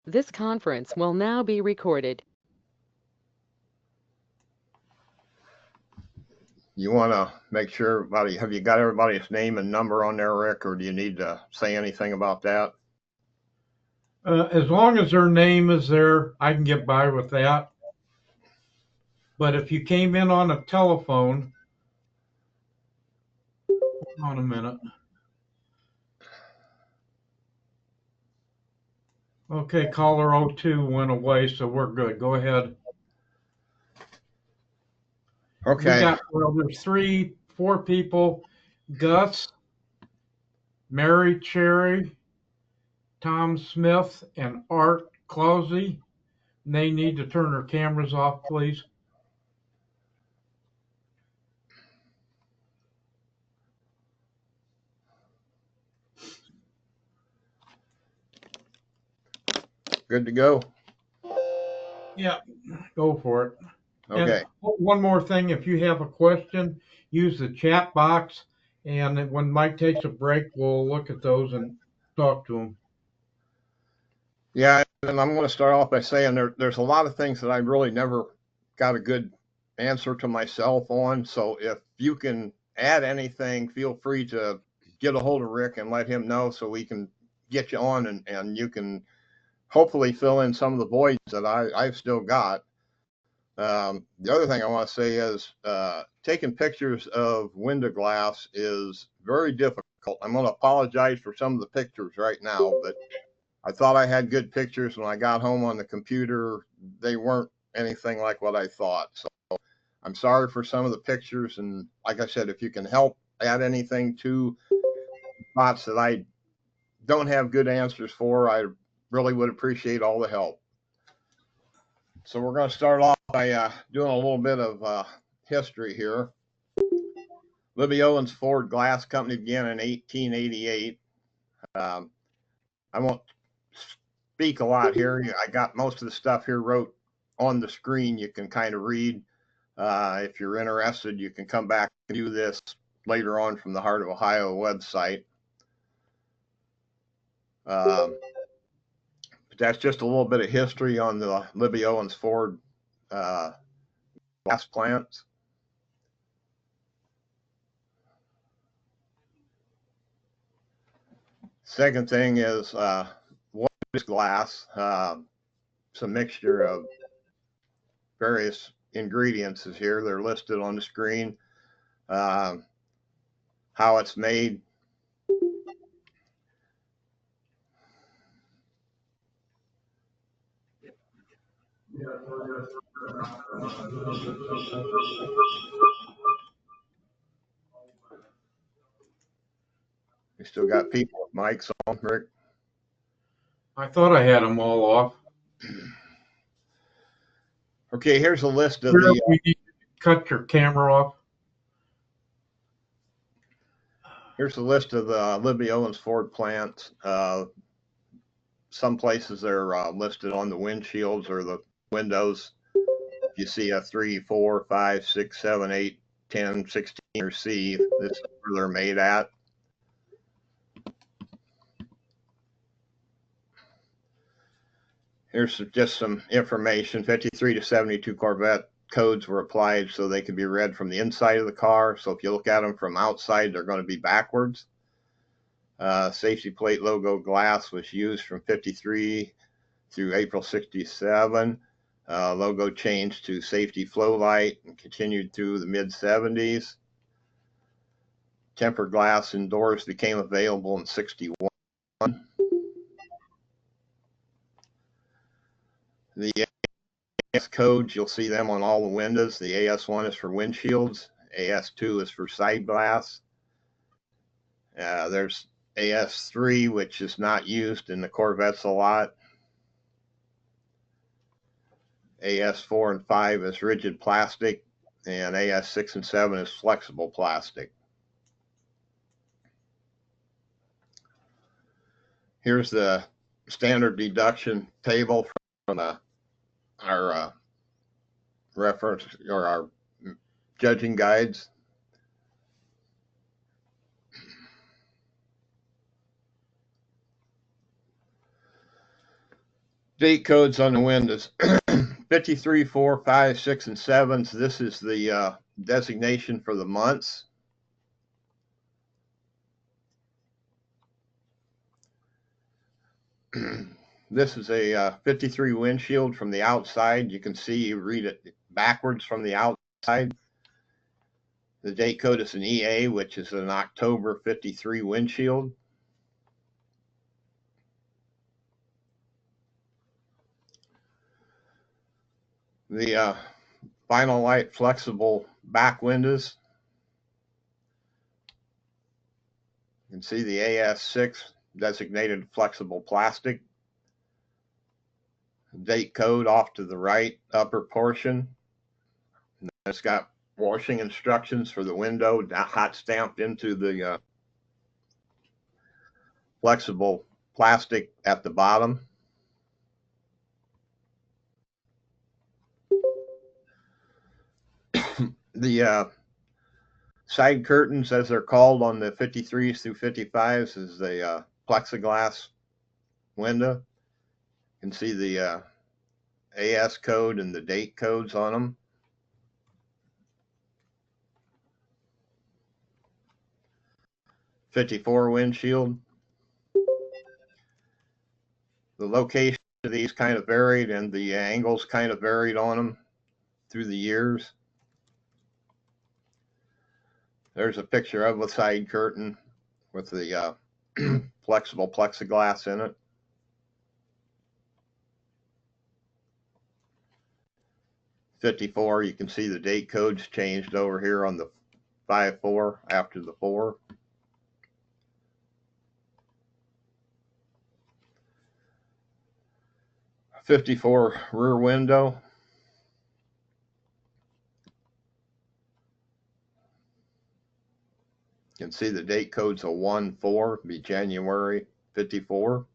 This conference will now be recorded. You want to make sure everybody, have you got everybody's name and number on there, Rick, or do you need to say anything about that? As long as their name is there, I can get by with that. But if you came in on a telephone, hold on a minute. Okay, caller 02 went away, so we're good. Go ahead. Okay. There's 4 people: Gus, Mary Cherry, Tom Smith, and Art Clausey. They need to turn their cameras off, please. Good to go? Yeah, go for it. Okay. And one more thing, if you have a question, use the chat box, and when Mike takes a break, we'll look at those and talk to him. Yeah, and I'm going to start off by saying there's a lot of things that I really never got a good answer to myself on. So if you can add anything, feel free to get a hold of Rick and let him know so we can get you on and you can hopefully fill in some of the voids that I've still got. The other thing I want to say is taking pictures of window glass is very difficult. I'm going to apologize for some of the pictures right now, but I thought I had good pictures. When I got home on the computer, they weren't anything like what I thought. So I'm sorry for some of the pictures. And like I said, if you can help add anything to spots that I don't have good answers for, I really would appreciate all the help. So we're going to start off by doing a little bit of history here. Libby Owens Ford Glass Company began in 1888. I won't speak a lot here. I got most of the stuff here wrote on the screen. You can kind of read. If you're interested, you can come back and do this later on from the Heart of Ohio website. But that's just a little bit of history on the Libby Owens Ford glass plants. Second thing is what is glass? It's a mixture of various ingredients is here. They're listed on the screen. How it's made. We still got people with mics on, Rick. I thought I had them all off. Okay, here's a list of We need to cut your camera off. Here's a list of the Libby Owens Ford plants. Some places they're listed on the windshields or the windows. You see a 3, 4, 5, 6, 7, 8, 10, 16, or C. This is where they're made at. Here's just some information. 53 to 72 Corvette codes were applied so they could be read from the inside of the car. So if you look at them from outside, they're going to be backwards. Safety plate logo glass was used from 53 through April 67. Logo changed to safety flow light and continued through the mid 70s. Tempered glass indoors became available in 61. The AS codes, you'll see them on all the windows. The AS1 is for windshields. AS2 is for side glass. There's AS3, which is not used in the Corvettes a lot. AS4 and 5 is rigid plastic, and AS6 and 7 is flexible plastic. Here's the standard deduction table from our reference or our judging guides. Date codes on the windows. 53, 4, 5, 6, and 7. So this is the designation for the months. This is a 53 windshield from the outside. You can see, you read it backwards from the outside. The date code is an EA, which is an October 53 windshield. The vinyl light flexible back windows. You can see the AS6 designated flexible plastic. Date code off to the right upper portion. And it's got washing instructions for the window, hot stamped into the flexible plastic at the bottom. The side curtains, as they're called on the 53s through 55s, is the plexiglass window. You can see the AS code and the date codes on them. '54 windshield. The location of these kind of varied, and the angles kind of varied on them through the years. There's a picture of a side curtain with the flexible plexiglass in it. '54, you can see the date codes changed over here on the 5-4 after the 4. '54 rear window. You can see the date code's a 1-4, be January '54.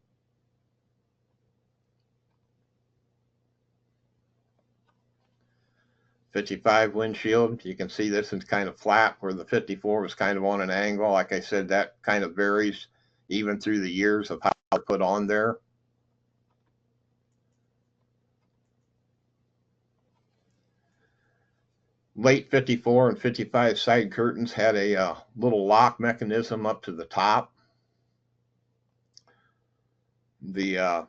'55 windshield. You can see this is kind of flat where the '54 was kind of on an angle. Like I said, that kind of varies even through the years of how they're put on there. Late '54 and '55 side curtains had a little lock mechanism up to the top. The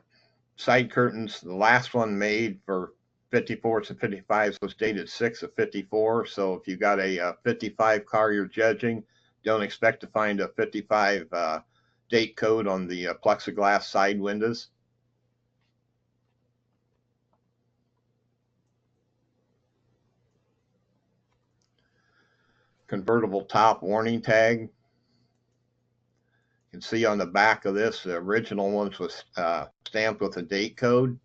side curtains, the last one made for '54s and '55s was dated 6 of '54. So if you got a 55 car you're judging, don't expect to find a '55 date code on the plexiglass side windows. Convertible top warning tag. You can see on the back of this, the original ones was stamped with a date code.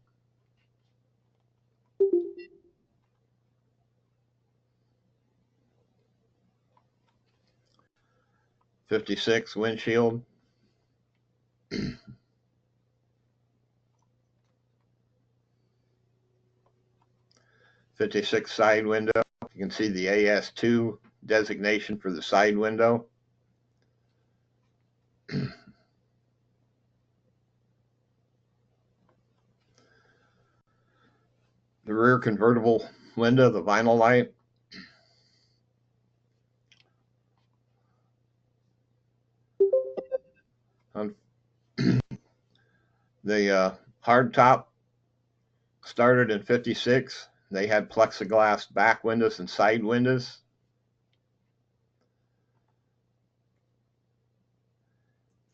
'56 windshield. '56 side window. You can see the AS2 designation for the side window. The rear convertible window, the vinyl light. The hardtop started in '56. They had plexiglass back windows and side windows.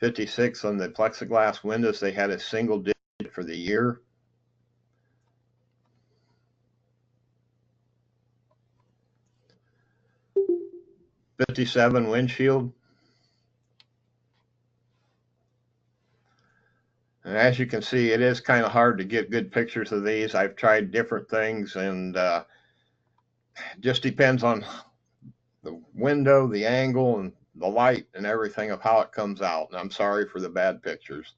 '56 on the plexiglass windows, they had a single digit for the year. '57 windshield. And as you can see, it is kind of hard to get good pictures of these. I've tried different things, and just depends on the window, the angle, and the light and everything of how it comes out. And I'm sorry for the bad pictures.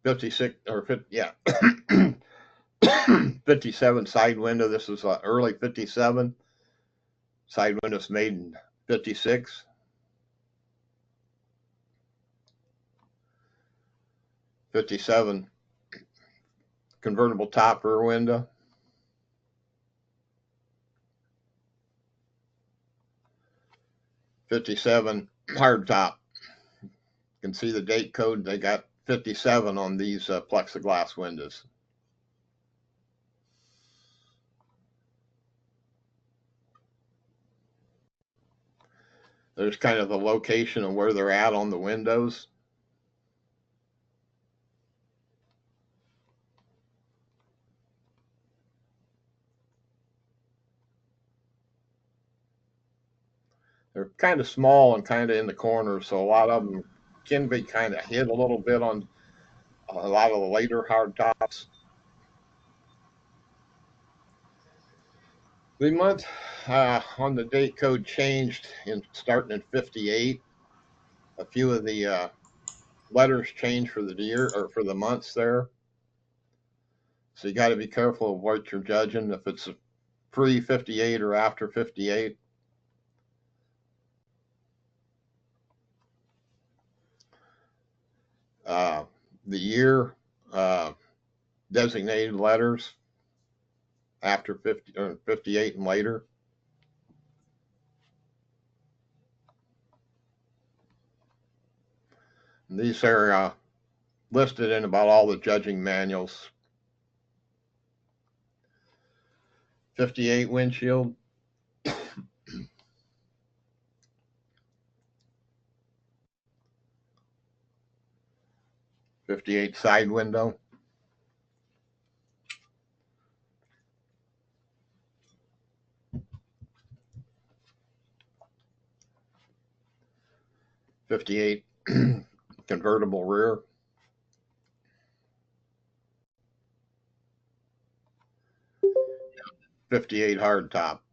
'56 or 50, yeah. '57 side window. This is early '57. Side windows made in '56. 57 convertible top rear window. 57 hard top. You can see the date code. They got 57 on these plexiglass windows. There's kind of the location of where they're at on the windows. They're kind of small and kind of in the corners, so a lot of them can be kind of hid a little bit on a lot of the later hard tops. The month on the date code changed starting in 58. A few of the letters changed for the year or for the months there. So you got to be careful of what you're judging, if it's pre 58 or after 58. The year designated letters after 50 or 58 and later. And these are listed in about all the judging manuals. 58 windshield. 58 side window. 58 convertible rear. 58 hard top.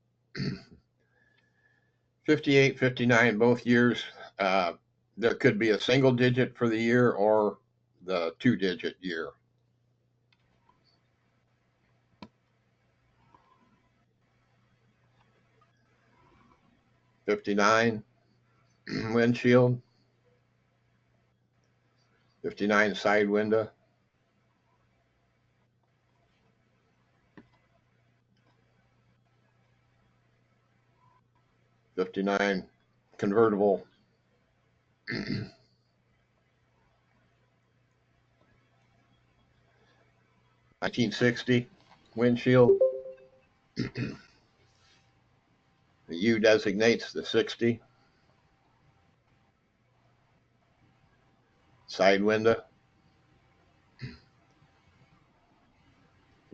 58, 59, both years. There could be a single digit for the year or the 2-digit year. '59 windshield. 59 side window. 59 convertible. 1960 windshield. The U designates the 60. Side window. You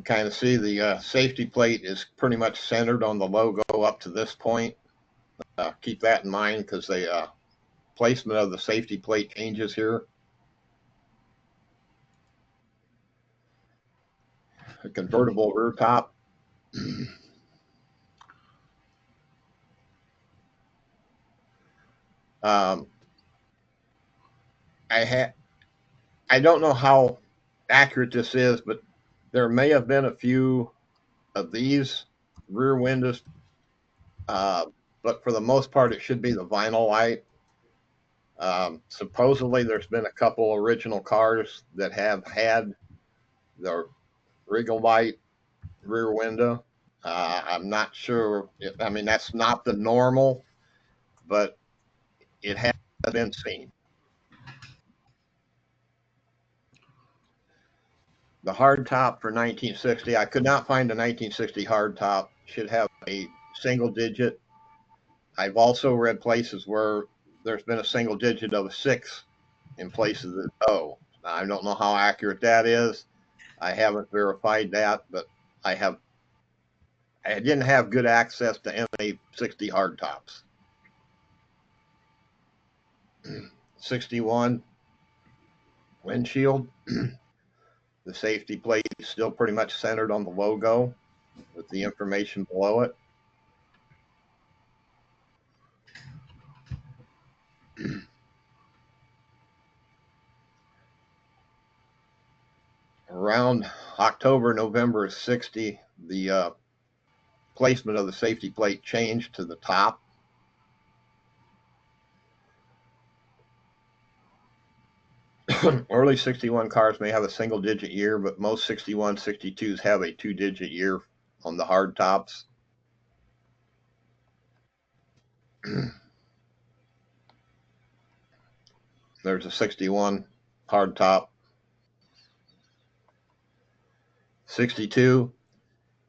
kind of see the safety plate is pretty much centered on the logo up to this point. Keep that in mind because the placement of the safety plate changes here. A convertible rear top. I don't know how accurate this is, but there may have been a few of these rear windows, but for the most part, it should be the vinyl light. Supposedly, there's been a couple original cars that have had the Regal light rear window. I'm not sure. I mean, that's not the normal, but it has been seen. The hard top for 1960, I could not find a 1960 hard top. Should have a single digit. I've also read places where there's been a single digit of a 6 in places of O. I don't know how accurate that is. I haven't verified that, but I didn't have good access to MA60 hard tops. 61 windshield. The safety plate is still pretty much centered on the logo with the information below it. Around October, November of 60, the placement of the safety plate changed to the top. Early 61 cars may have a single digit year, but most 61, 62s have a 2-digit year on the hard tops. There's a 61 hard top. 62,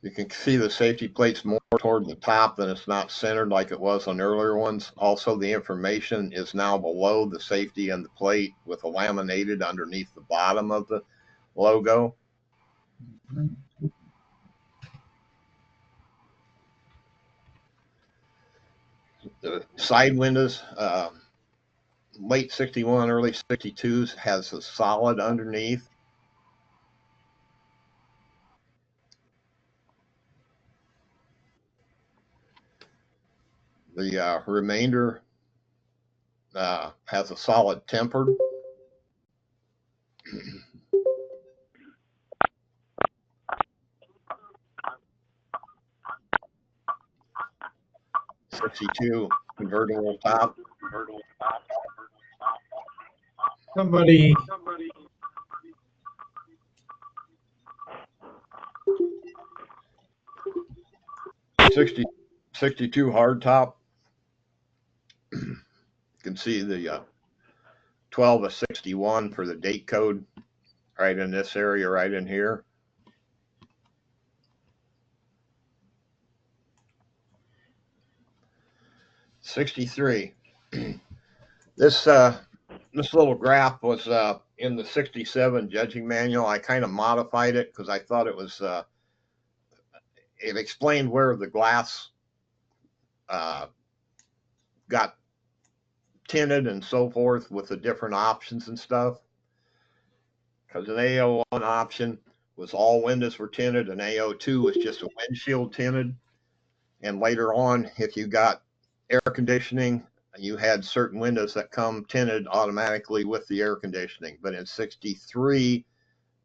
you can see the safety plate's more toward the top than it's not centered like it was on earlier ones. Also, the information is now below the safety and the plate with a laminated underneath the bottom of the logo. The side windows, late 61, early 62s has a solid underneath. The remainder has a solid tempered. '62 convertible top. Somebody, 62 hard top. You can see the 12 of 61 for the date code right in this area, right in here. '63. This little graph was in the '67 judging manual. I kind of modified it because I thought it was it explained where the glass got tinted and so forth with the different options and stuff. Because an AO1 option was all windows were tinted, and AO2 was just a windshield tinted. And later on, if you got air conditioning, you had certain windows that come tinted automatically with the air conditioning. But in '63,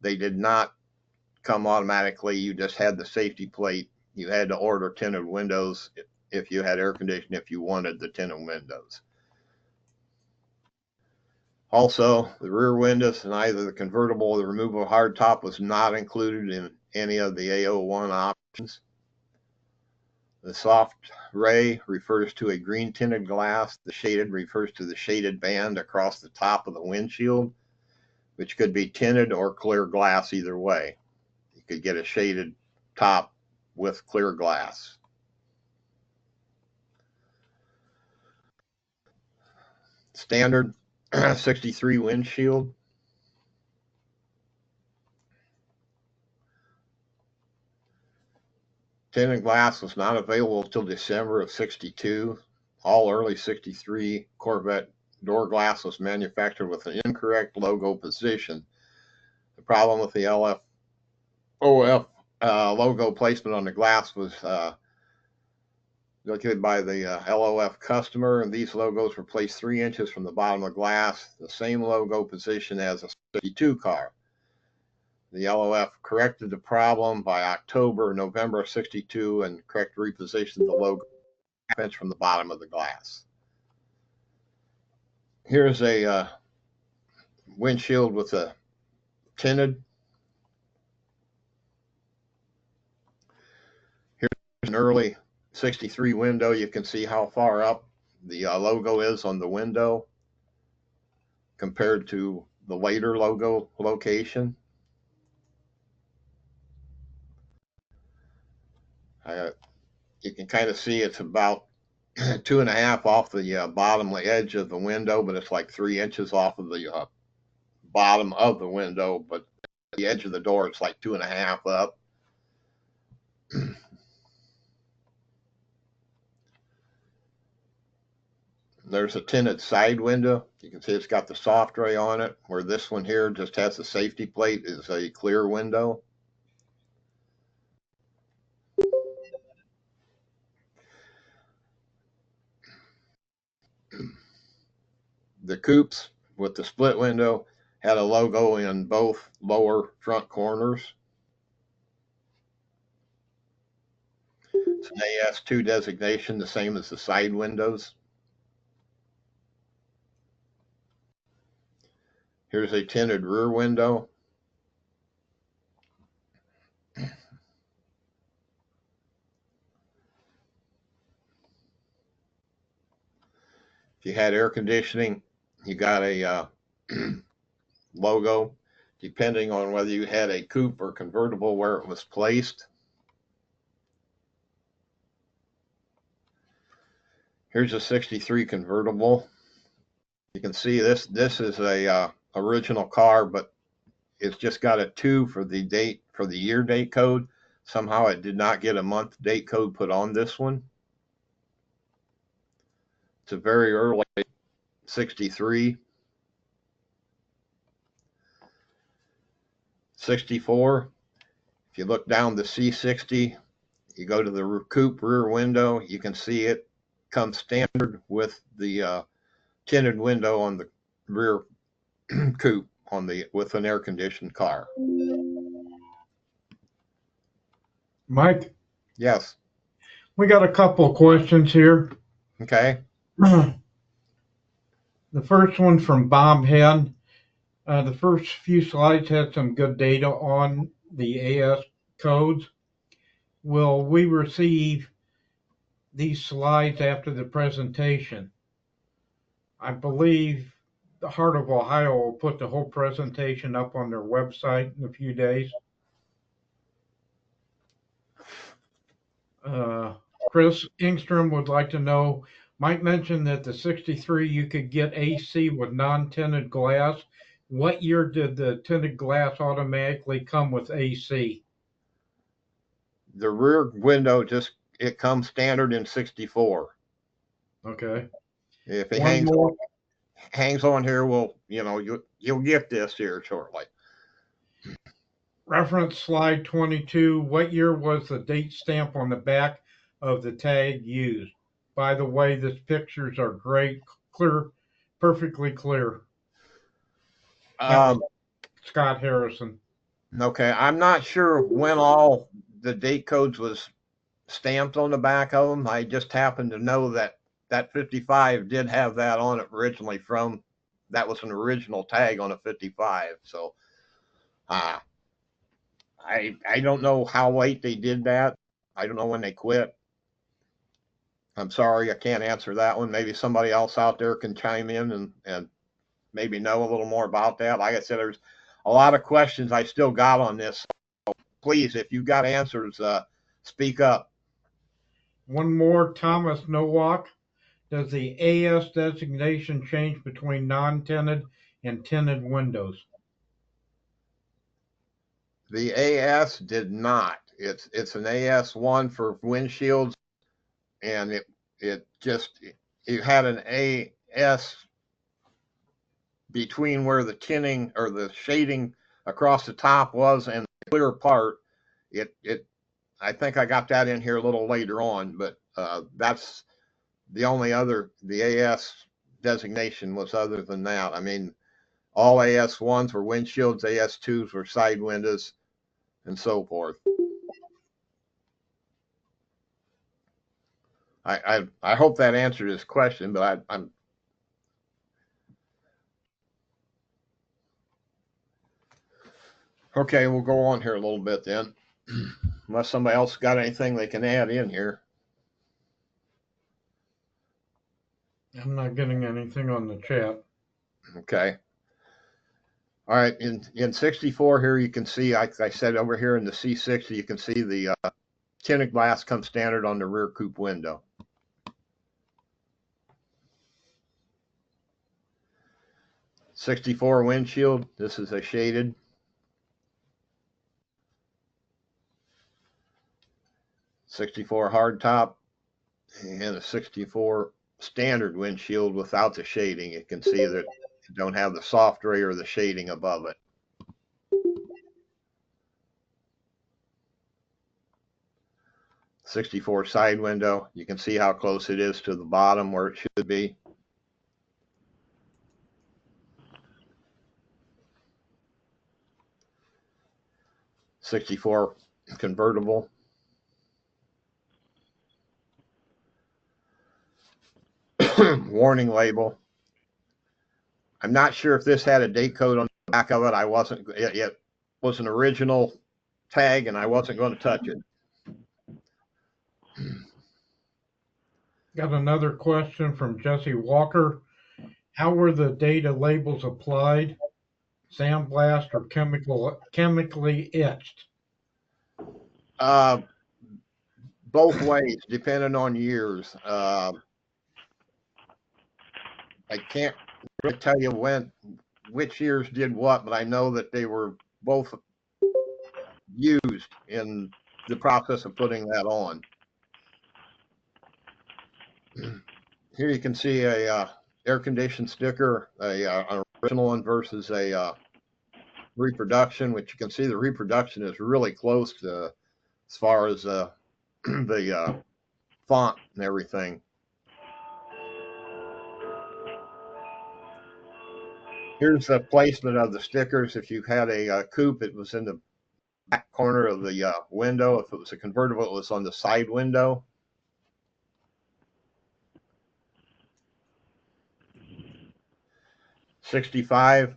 they did not come automatically. You just had the safety plate. You had to order tinted windows if you had air conditioning, if you wanted the tinted windows. Also, the rear windows and either the convertible or the removable hardtop was not included in any of the AO1 options. The soft gray refers to a green tinted glass. The shaded refers to the shaded band across the top of the windshield, which could be tinted or clear glass either way. You could get a shaded top with clear glass. Standard 63 windshield. Tinted glass was not available until December of '62. All early '63 Corvette door glass was manufactured with an incorrect logo position. The problem with the LFOF logo placement on the glass was located by the LOF customer, and these logos were placed 3 inches from the bottom of the glass, the same logo position as a '62 car. The LOF corrected the problem by November of '62 and correct repositioned the logo half inch from the bottom of the glass. Here's a windshield with a tinted. Here's an early '63 window. You can see how far up the logo is on the window compared to the later logo location. You can kind of see it's about 2.5 off the bottom edge of the window, but it's like 3 inches off of the bottom of the window, but the edge of the door it's like 2.5 up. There's a tinted side window. You can see it's got the soft ray on it, where this one here just has the safety plate is a clear window. The coupes with the split window had a logo in both lower front corners. It's an AS2 designation, the same as the side windows. Here's a tinted rear window. If you had air conditioning, you got a logo, depending on whether you had a coupe or convertible where it was placed. Here's a 63 convertible. You can see this is a original car, but it's just got a 2 for the date, for the year date code. Somehow it did not get a month date code put on this one. It's a very early 63. 64. If you look down the C60, you go to the coupe rear window, you can see it comes standard with the tinted window on the rear coupe on the with an air conditioned car. Mike, Yes. we got a couple of questions here. Okay. The first one from Bob Hen. The first few slides had some good data on the AS codes. Will we receive these slides after the presentation? I believe the Heart of Ohio will put the whole presentation up on their website in a few days. Chris Ingstrom would like to know, Mike mentioned that the 63 you could get AC with non-tinted glass. What year did the tinted glass automatically come with AC? The rear window it comes standard in 64. Okay. If it One more. hangs on here, you'll get this here shortly. Reference slide 22. What year was the date stamp on the back of the tag used? By the way, these pictures are great, clear, perfectly clear. Scott Harrison. Okay, I'm not sure when all the date codes was stamped on the back of them. I just happen to know that 55 did have that on it originally that was an original tag on a 55. So I don't know how late they did that. I don't know when they quit. I'm sorry, I can't answer that one. Maybe somebody else out there can chime in and maybe know a little more about that. Like I said, there's a lot of questions I still got on this. So please, if you've got answers, speak up. One more, Thomas Nowak. Does the AS designation change between non-tinted and tinted windows? The AS did not. It's an AS1 for windshields, and it had an AS between where the tinting or the shading across the top was and the clear part. I think I got that in here a little later on, but that's the only the AS designation was other than that. I mean, all AS1s were windshields, AS2s were side windows, and so forth. I hope that answered his question, but I'm okay. We'll go on here a little bit then, unless somebody else got anything they can add in here. I'm not getting anything on the chat. Okay. All right. In 64 here, you can see, like I said, over here in the C60, you can see the tinted glass comes standard on the rear coupe window. '64 windshield. This is a shaded. '64 hardtop and a '64 standard windshield without the shading. You can see that you don't have the soft gray or the shading above it. '64 side window. You can see how close it is to the bottom where it should be. '64 convertible. Warning label. I'm not sure if this had a date code on the back of it. It was an original tag, and I wasn't going to touch it. Got another question from Jesse Walker. How were the data labels applied? Sandblast or chemically etched? Both ways, depending on years. I can't really tell you which years did what, but I know that they were both used in the process of putting that on. Here you can see a air conditioned sticker, an original one versus a reproduction, which you can see the reproduction is really close to as far as the font and everything. Here's the placement of the stickers. If you had a coupe, it was in the back corner of the window. If it was a convertible, it was on the side window. '65.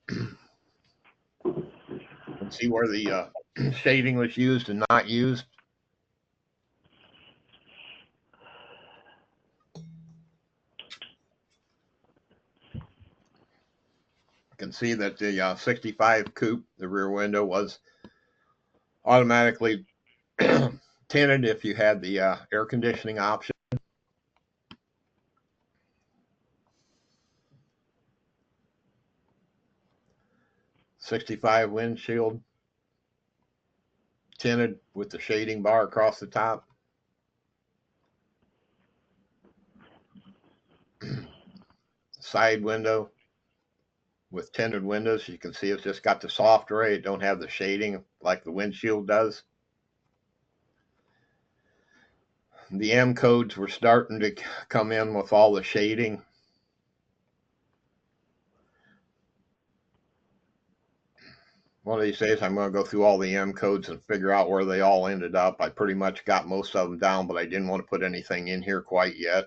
You can see where the shading was used and not used. You can see that the 65 coupe, the rear window, was automatically tinted if you had the air conditioning option. '65 windshield, tinted with the shading bar across the top. Side window with tinted windows. You can see it's just got the soft gray. It don't have the shading like the windshield does. The M codes were starting to come in with all the shading. One of these days, I'm going to go through all the M codes and figure out where they all ended up. I pretty much got most of them down, but I didn't want to put anything in here quite yet.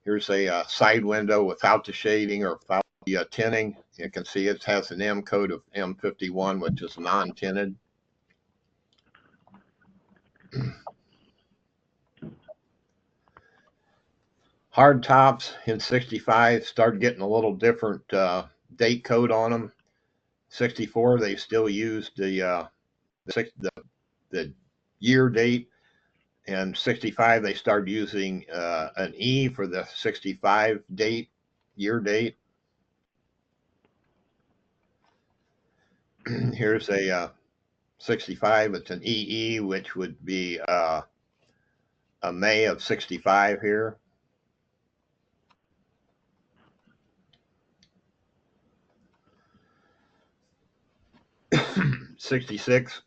Here's a side window without the shading or without the tinting. You can see it has an M code of M51, which is non-tinted. Hard tops in '65 started getting a little different date code on them. '64, they still used the year date, and '65 they started using an E for the '65 date, year date. Here's a 65. It's an EE, which would be a May of '65 here. '66.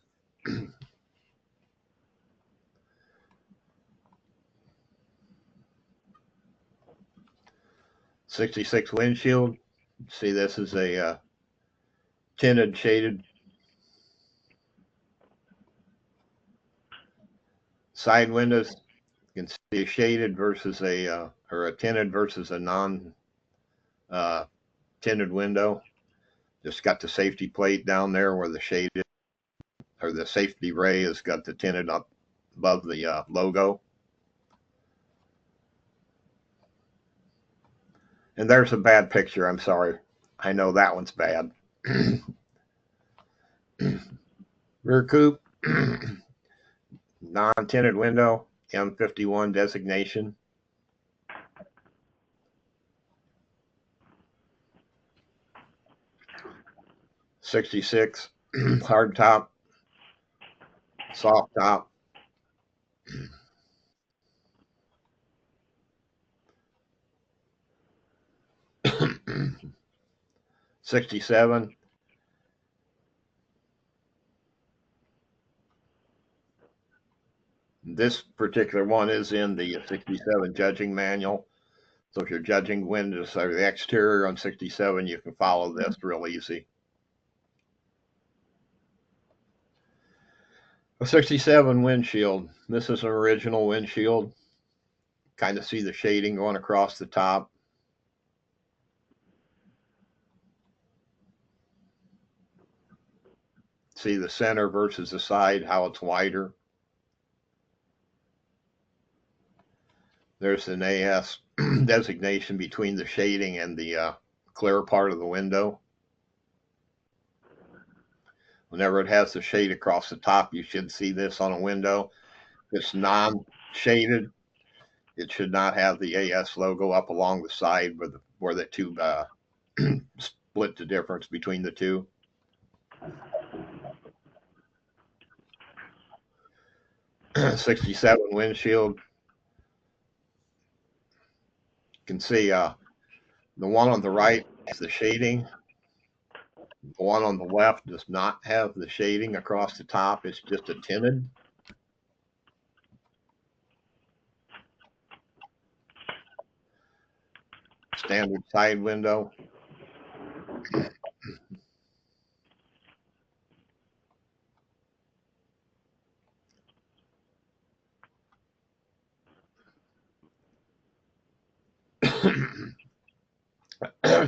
'66 windshield. See, this is a tinted, shaded side windows. You can see a shaded versus or a tinted versus a non tinted window. Just got the safety plate down there where the shaded or the safety ray has got the tinted up above the logo. And there's a bad picture. I'm sorry. I know that one's bad. Rear coupe, non-tinted window, M51 designation. '66 hard top, soft top. '67. This particular one is in the '67 judging manual. So if you're judging windows or the exterior on '67, you can follow this real easy. A '67 windshield. This is an original windshield. Kind of see the shading going across the top. See the center versus the side, how it's wider. There's an AS designation between the shading and the clear part of the window. Whenever it has the shade across the top, you should see this on a window. If it's non-shaded, it should not have the AS logo up along the side where the two split the difference between the two. '67 windshield. You can see the one on the right is the shading. The one on the left does not have the shading across the top. It's just a tinted. Standard side window.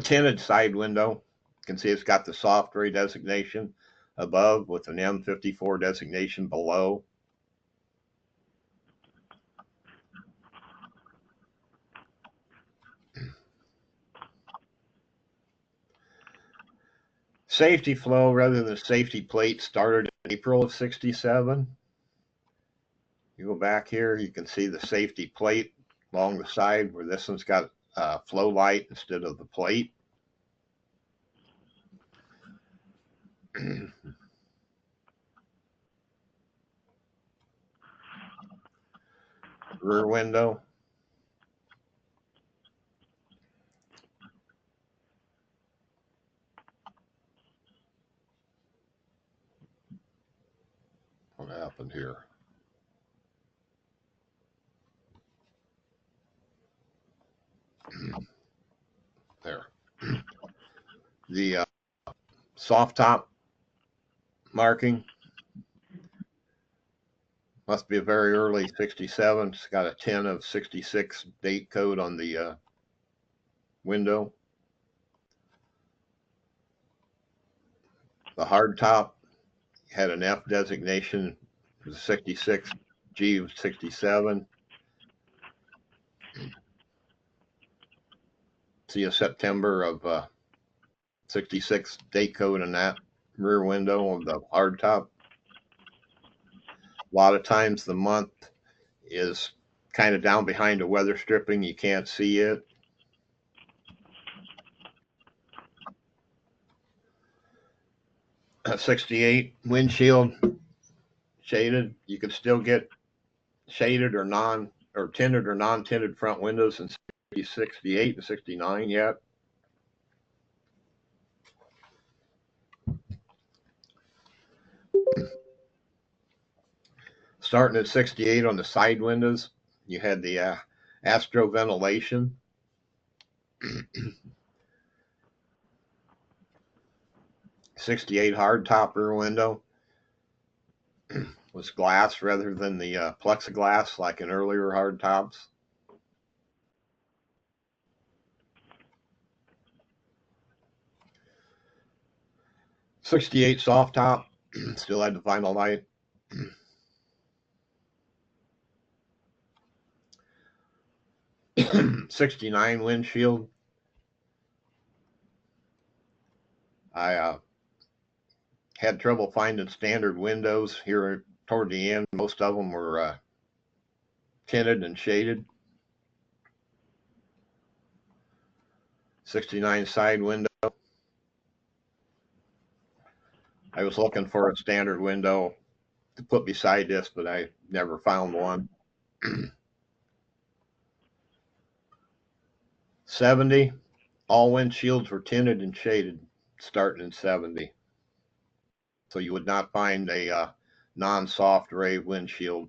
Tinted side window. You can see it's got the soft gray designation above with an M54 designation below. Safety flow rather than safety plate started in April of '67. You go back here, you can see the safety plate along the side where this one's got flow light instead of the plate. Rear window. What happened here? There. The soft top marking must be a very early '67. It's got a 10 of '66 date code on the window. The hard top had an F designation. It was 66. G was 67. See a September of '66 date code in that rear window of the hard top. A lot of times the month is kind of down behind a weather stripping. You can't see it. '68 windshield shaded. You can still get shaded or tinted or non-tinted front windows in '68 and '69 yet. Starting at '68 on the side windows, you had the Astro ventilation. '68 hard top rear window was glass rather than the plexiglass like in earlier hard tops. '68 soft top still had the vinyl light. '69 windshield. I had trouble finding standard windows here toward the end. Most of them were tinted and shaded. '69 side window. I was looking for a standard window to put beside this, but I never found one. '70, all windshields were tinted and shaded starting in '70. So you would not find a non-soft ray windshield.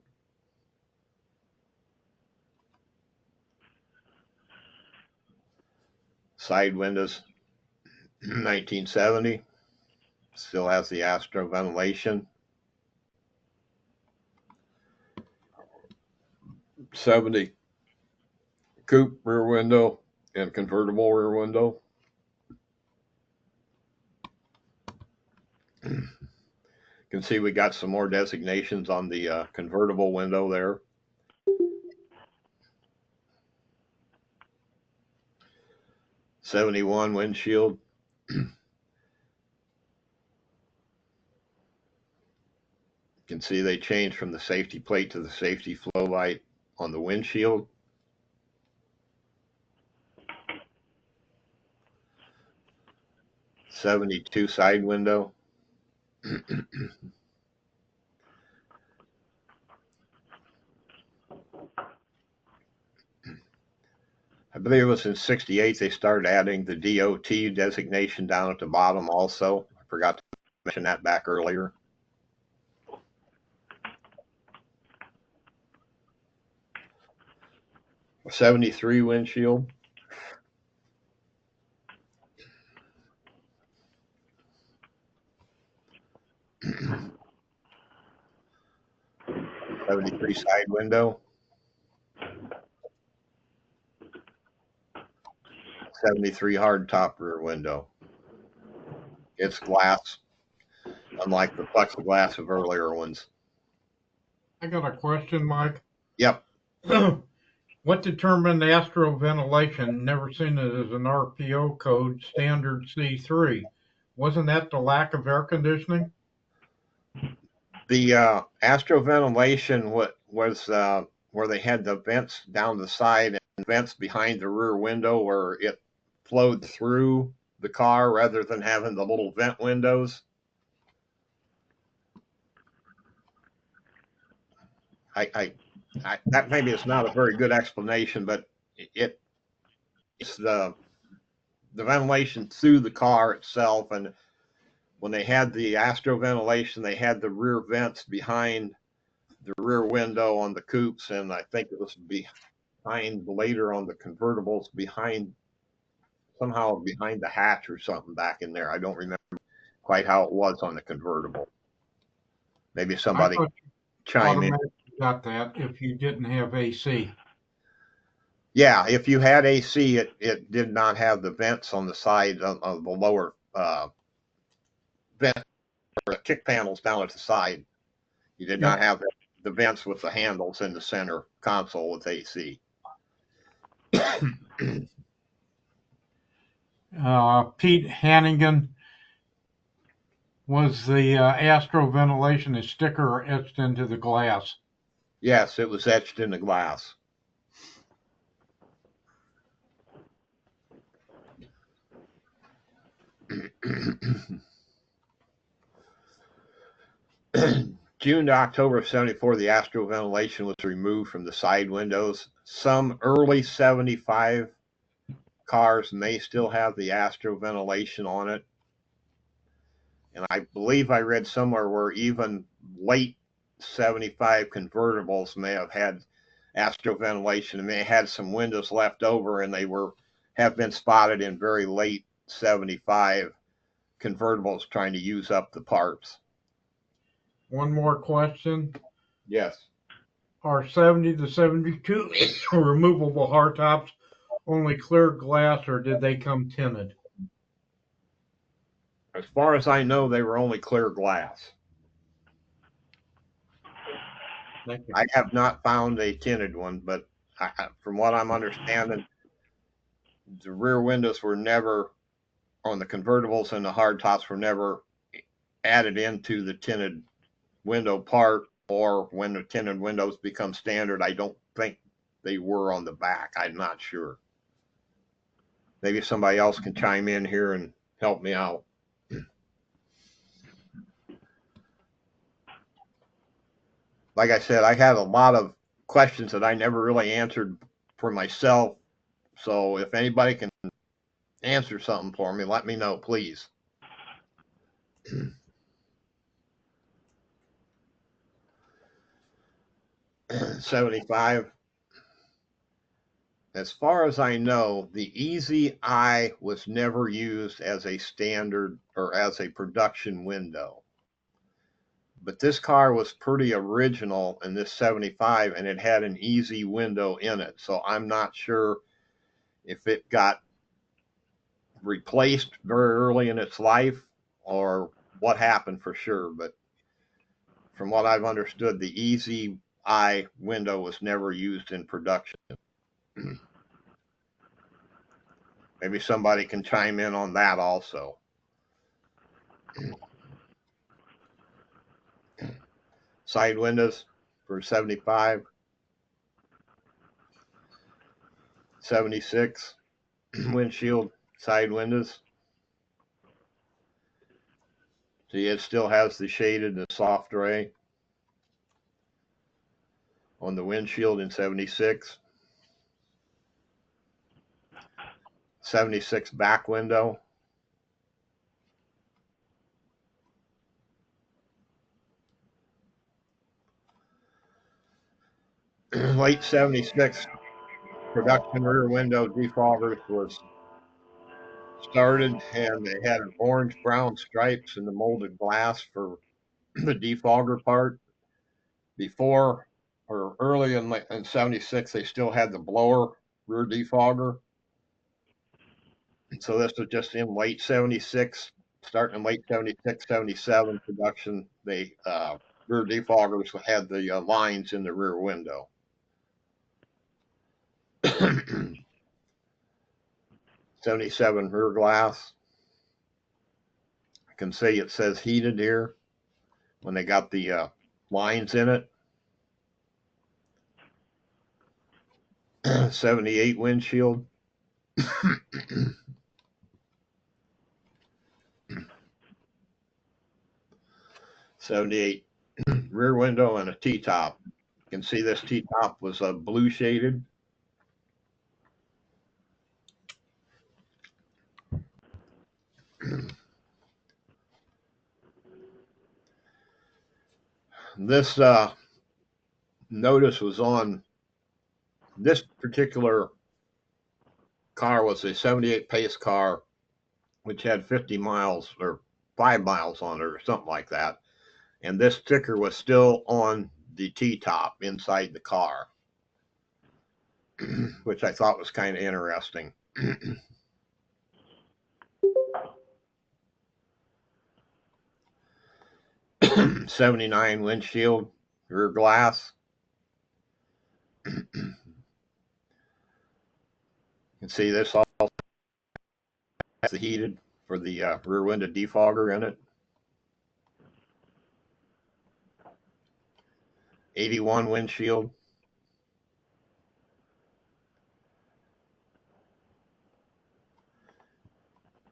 Side windows, 1970, still has the Astro ventilation. '70 coupe rear window and convertible rear window. can see we got some more designations on the convertible window there. '71 windshield. You can see they changed from the safety plate to the safety flow light on the windshield. '72 side window. I believe it was in '68 they started adding the DOT designation down at the bottom also. I forgot to mention that back earlier. '73 windshield. '73 side window. '73 hard top rear window. It's glass, unlike the plexiglass of earlier ones. I got a question, Mike. Yep. What determined astro ventilation? Never seen it as an RPO code, standard C3. Wasn't that the lack of air conditioning? The astro ventilation was where they had the vents down the side and vents behind the rear window where it flowed through the car rather than having the little vent windows. That maybe it's not a very good explanation, but it's the ventilation through the car itself. And when they had the astro ventilation, they had the rear vents behind the rear window on the coupes, and I think it was behind later on the convertibles, somehow behind the hatch or something back in there. I don't remember quite how it was on the convertible. Maybe somebody chime in. Got that if you didn't have AC. Yeah, if you had AC, it did not have the vents on the side of the lower vent or the kick panels down at the side. You did not have the vents with the handles in the center console with AC. Pete Hannigan, was the astro ventilation a sticker or etched into the glass? Yes, it was etched in the glass. June to October of '74, the astro ventilation was removed from the side windows. Some early '75 cars may still have the astro ventilation on it. And I believe I read somewhere where even late '75 convertibles may have had astro ventilation, and they had some windows left over, and they have been spotted in very late '75 convertibles trying to use up the parts. One more question. Yes. Are 70 to 72 removable hardtops only clear glass, or did they come tinted? As far as I know, they were only clear glass. I have not found a tinted one, but from what I'm understanding, the rear windows were never, on the convertibles, and the hardtops were never added into the tinted window part, or when the tinted windows become standard, I don't think they were on the back. I'm not sure. Maybe somebody else can chime in here and help me out. Like I said, I had a lot of questions that I never really answered for myself. So if anybody can answer something for me, let me know, please. '75. As far as I know, the Easy Eye was never used as a standard or as a production window. But this car was pretty original in this '75, and it had an easy window in it. So I'm not sure if it got replaced very early in its life or what happened for sure. But from what I've understood, the easy eye window was never used in production. Maybe somebody can chime in on that also. Side windows for 75, 76 windshield side windows. See, it still has the shaded and soft gray on the windshield in 76. 76 back window. Late 76 production rear window defoggers was started, and they had orange brown stripes in the molded glass for the defogger part. Before or early in 76, they still had the blower rear defogger. So this was just in late 76, starting in late 76, 77 production. They rear defoggers had the lines in the rear window. 77 rear glass. I can see it says heated here when they got the lines in it. 78 windshield. 78 rear window and a T-top. You can see this T-top was blue shaded. This notice was on this particular car was a 78 pace car, which had 50 miles or 5 miles on it or something like that. And this sticker was still on the T-top inside the car, which I thought was kind of interesting. 79 windshield rear glass. You can see this all has the heated for the rear window defogger in it. 81 windshield.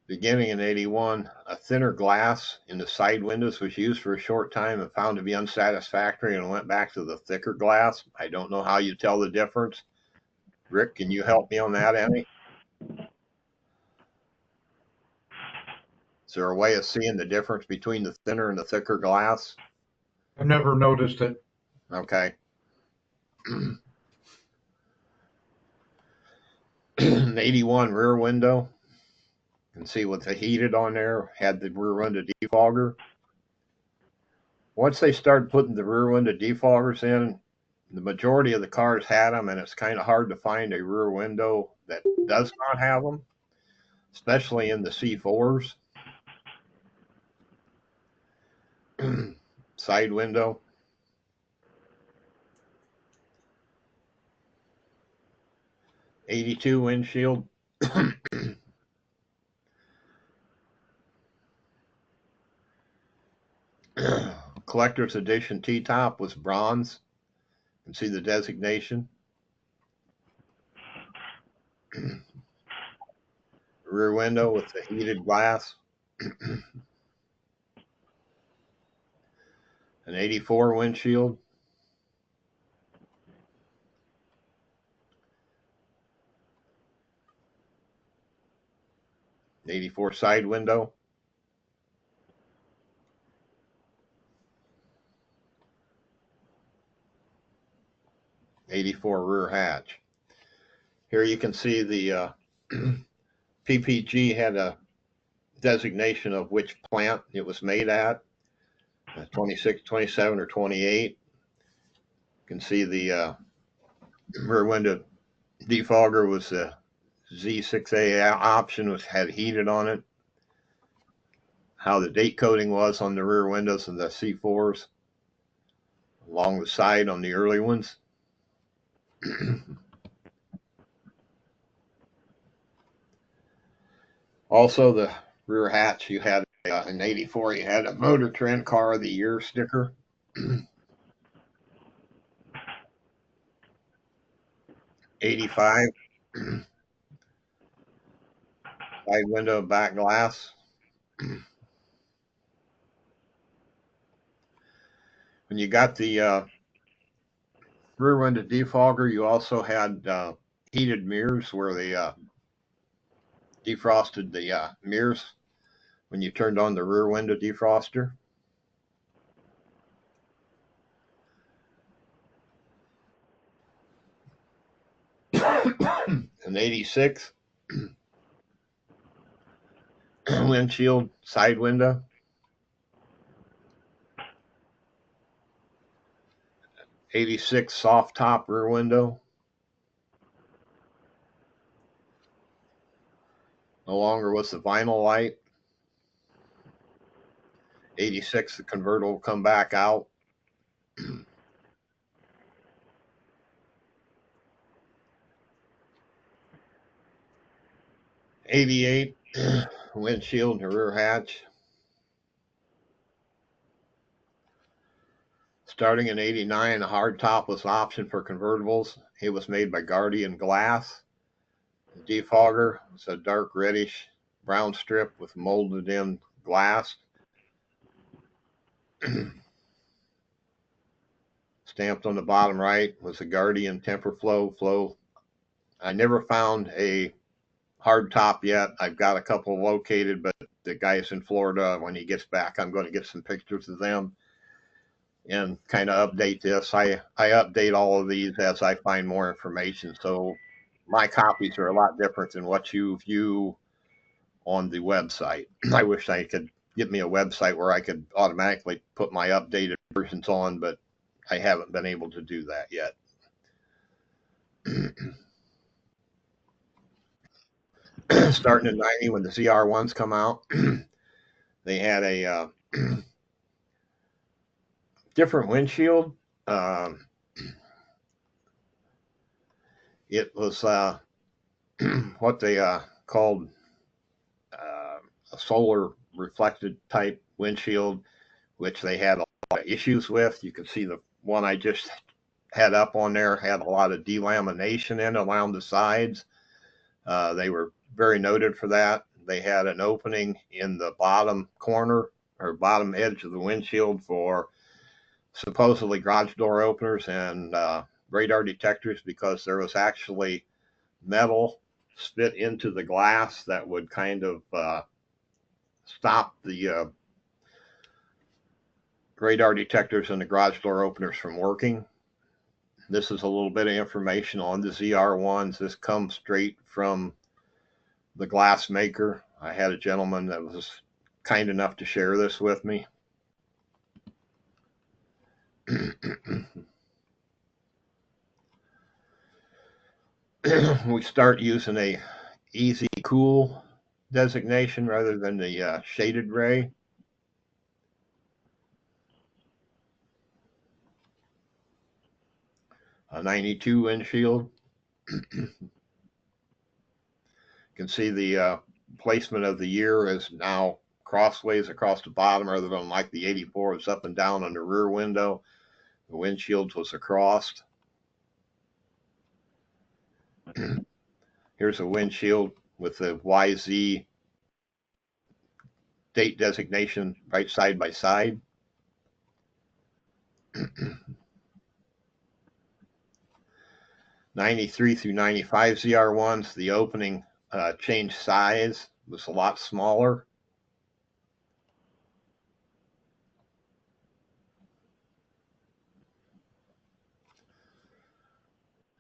Beginning in 81, a thinner glass in the side windows was used for a short time and found to be unsatisfactory and went back to the thicker glass. I don't know how you tell the difference. Rick, can you help me on that, Annie? Is there a way of seeing the difference between the thinner and the thicker glass? I've never noticed it. Okay. 81 rear window. You can see with the heated on there, had the rear window defogger. Once they started putting the rear window defoggers in, the majority of the cars had them, and it's kind of hard to find a rear window that does not have them, especially in the C4s. Side window. '82 windshield. Collector's edition T-top was bronze. You can see the designation. Rear window with the heated glass. An 84 windshield. The 84 side window. '84 rear hatch. Here you can see the PPG had a designation of which plant it was made at, 26, 27, or 28. You can see the rear window defogger was a Z6A option, had heated on it. How the date coding was on the rear windows of the C4s. along the side on the early ones. Also, the rear hatch, you had in '84, you had a Motor Trend Car of the Year sticker. '85, side window, back glass. When you got the rear window defogger, you also had heated mirrors where they defrosted the mirrors when you turned on the rear window defroster. In '86, windshield, side window. '86, soft top rear window. No longer with the vinyl light. '86, the convertible will come back out. '88, windshield and rear hatch. Starting in '89, a hard top was option for convertibles. It was made by Guardian Glass. The defogger was a dark reddish brown strip with molded in glass. Stamped on the bottom right was a Guardian Temper Flow. I never found a hard top yet. I've got a couple located, but the guy's in Florida. When he gets back, I'm going to get some pictures of them and kind of update this. I update all of these as I find more information. So my copies are a lot different than what you view on the website. I wish I could get me a website where I could automatically put my updated versions on, but I haven't been able to do that yet. Starting in '90, when the ZR1s come out, they had a different windshield. It was what they called a solar reflected type windshield, which they had a lot of issues with. You can see the one I just had up on there had a lot of delamination in around the sides. They were very noted for that. They had an opening in the bottom corner or bottom edge of the windshield for supposedly garage door openers and radar detectors, because there was actually metal spit into the glass that would kind of stop the radar detectors and the garage door openers from working. This is a little bit of information on the ZR1s. This comes straight from the glass maker. I had a gentleman that was kind enough to share this with me. We start using a easy cool designation rather than the shaded gray. A '92 windshield. You can see the placement of the year is now crossways across the bottom, rather than like the '84, it's up and down on the rear window. The windshield was across. Here's a windshield with the YZ date designation right side by side. '93 through '95 ZR1s, the opening changed size, was a lot smaller.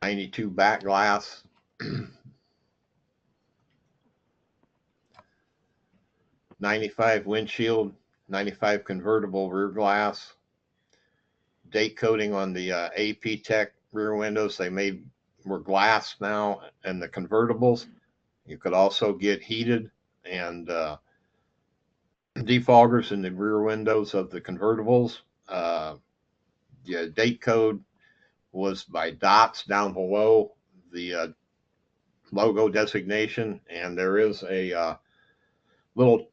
'92 back glass. '95 windshield, '95 convertible rear glass. Date coding on the AP Tech rear windows. They were glass now, and the convertibles. You could also get heated and defoggers in the rear windows of the convertibles. the date code was by dots down below the logo designation, and there is a little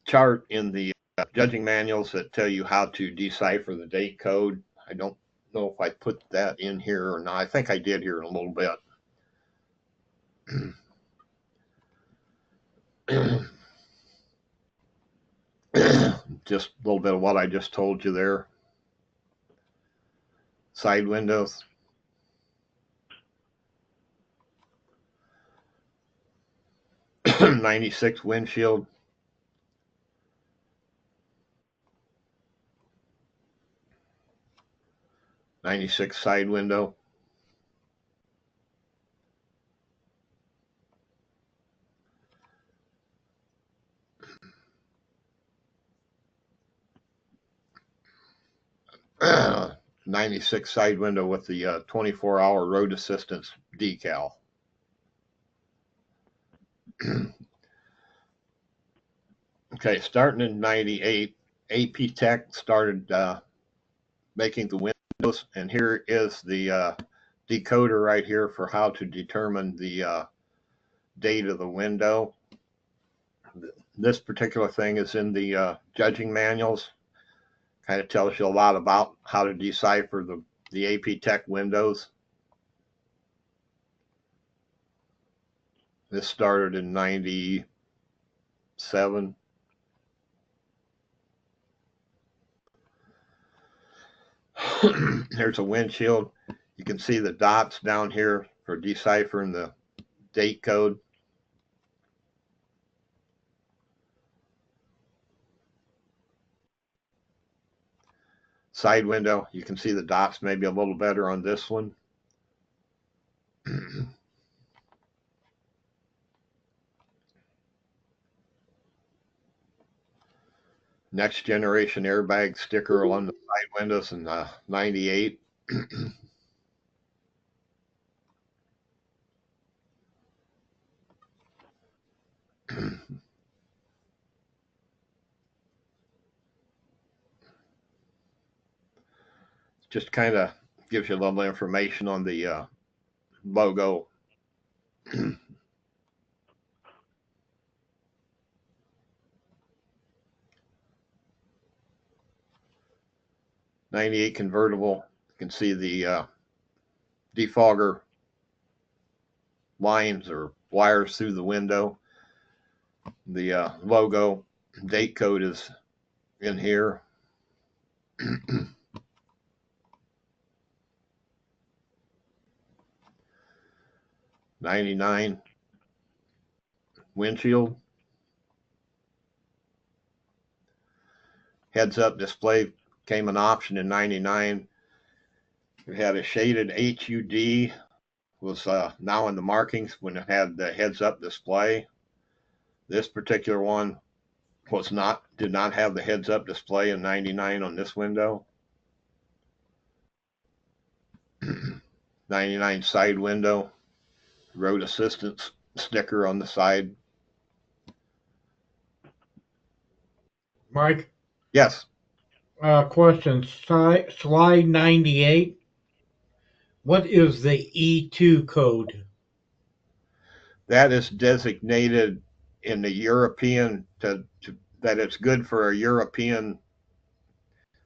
chart in the judging manuals that tell you how to decipher the date code. I don't know if I put that in here or not. I think I did here in a little bit. Just a little bit of what I just told you there. Side windows. '96 windshield. '96 side window. '96 side window with the 24-hour road assistance decal. Okay, starting in '98, AP Tech started making the windows, and here is the decoder right here for how to determine the date of the window. This particular thing is in the judging manuals. Kind of tells you a lot about how to decipher the AP Tech windows. This started in '97. There's a windshield. You can see the dots down here for deciphering the date code. Side window, you can see the dots maybe a little better on this one. Next generation airbag sticker along the side windows in '98. Just kind of gives you a little information on the logo. '98 convertible. You can see the defogger lines or wires through the window. The logo date code is in here. '99 windshield. Heads-up display came an option in '99. It had a shaded HUD, was now in the markings when it had the heads-up display. This particular one did not have the heads-up display in '99 on this window. '99 side window, road assistance sticker on the side. Mike? Yes. Question. Slide 98. What is the E2 code? That is designated in the European that it's good for a European.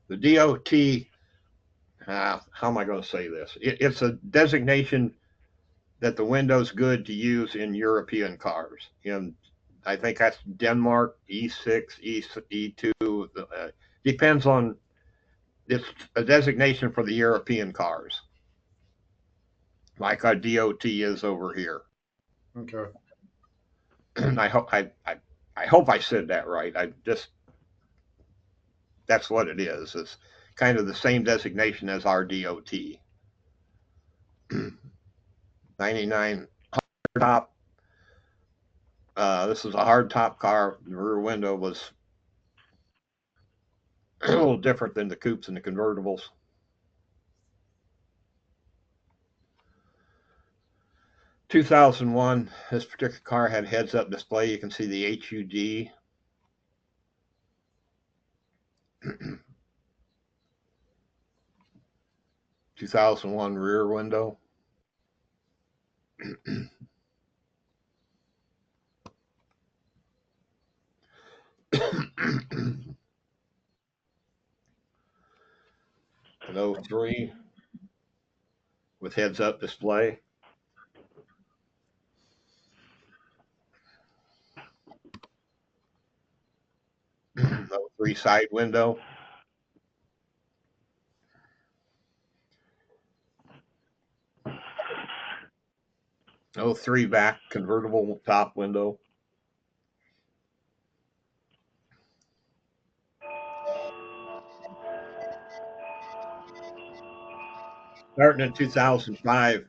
The DOT. How am I going to say this? It's a designation that the window's good to use in European cars. And I think that's Denmark, E6, E2. Depends on, it's a designation for the European cars, like our DOT is over here. Okay. I hope I said that right. That's what it is. It's kind of the same designation as our DOT. '99 hard top. This is a hard top car. The rear window was a little different than the coupes and the convertibles. '2001, this particular car had heads-up display. You can see the HUD. 2001 rear window. An 03 with heads-up display. 03 side window. 03 back convertible top window. Starting in 2005,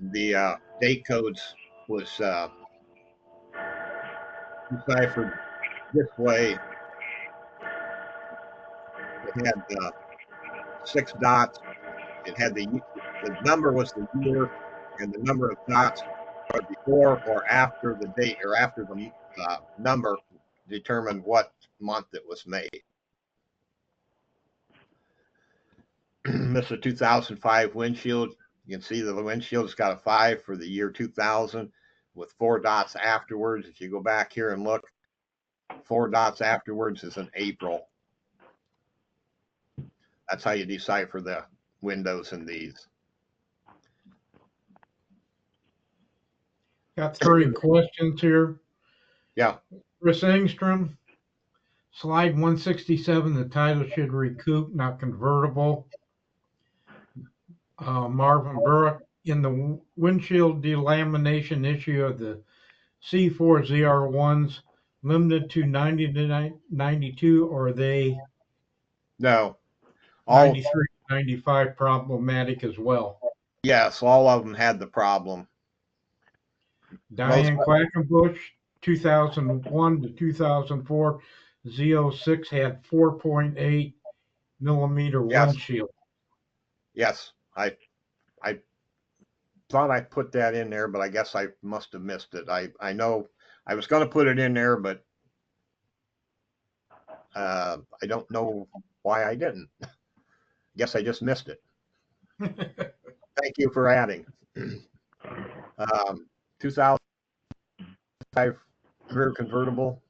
the date codes was deciphered this way. It had 6 dots. It had the number was the year, and the number of dots are before or after the date or after the number determined what month it was made. This is a 2005 windshield. You can see the windshield's got a 5 for the year 2000 with 4 dots afterwards. If you go back here and look, 4 dots afterwards is an April. That's how you decipher the windows in these. Got 3 questions here. Yeah. Chris Engstrom, slide 167, the title should recoup, not convertible. Marvin Burke, in the windshield delamination issue of the C4 ZR1s, limited to 90 to 92, or are they No. 93 to 95 problematic as well? Yes, all of them had the problem. Diane Quackenbush, 2001 to 2004, Z06 had 4.8 millimeter windshield. Yes, I thought I put that in there, but I guess I must have missed it. I know I was going to put it in there, but I don't know why I didn't. Guess I just missed it. Thank you for adding. 2005 rear convertible.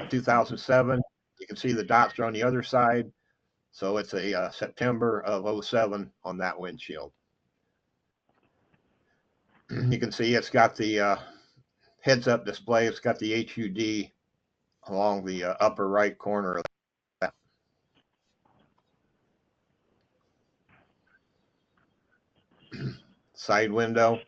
2007, you can see the dots are on the other side. So it's a September of 07 on that windshield. You can see it's got the heads-up display. It's got the HUD along the upper right corner of that. Side window.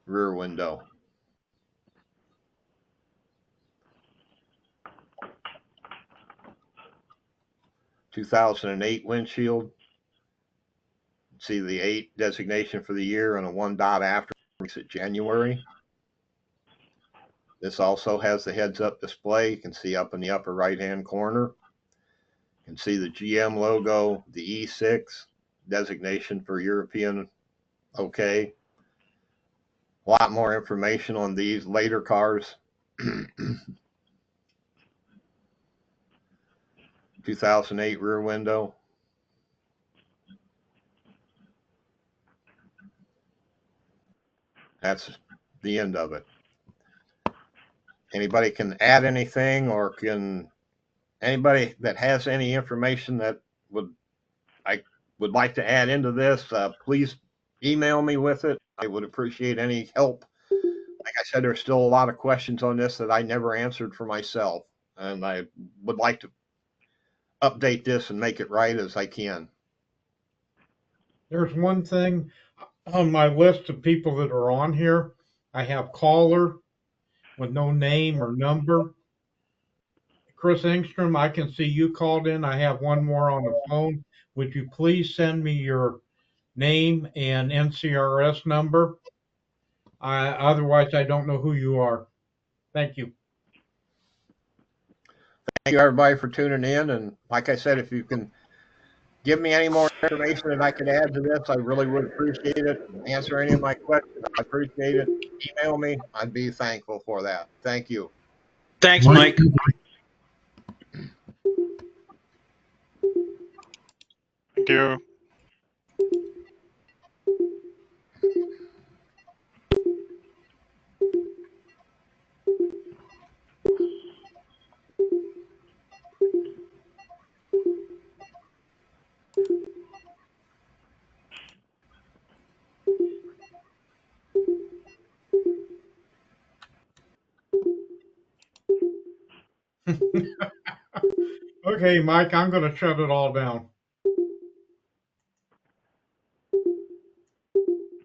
Rear window. (2008) windshield. See the 8 designation for the year and a 1 dot after makes it January. This also has the heads-up display. You can see up in the upper right-hand corner. You can see the GM logo, the E6 designation for European. Okay. A lot more information on these later cars. 2008 rear window. That's the end of it. Anybody can add anything, or can anybody that has any information that I would like to add into this, please email me with it. I would appreciate any help. Like I said, there's still a lot of questions on this that I never answered for myself, and I would like to update this and make it right as I can. There's one thing on my list of people that are on here. I have caller with no name or number. Chris Engstrom, I can see you called in. I have one more on the phone. Would you please send me your name and NCRS number? Otherwise, I don't know who you are. Thank you. Thank you, everybody, for tuning in. And like I said, if you can give me any more information that I could add to this, I really would appreciate it. Answer any of my questions, I appreciate it. Email me. I'd be thankful for that. Thank you. Thanks, Mike. you. Okay, Mike, I'm going to shut it all down.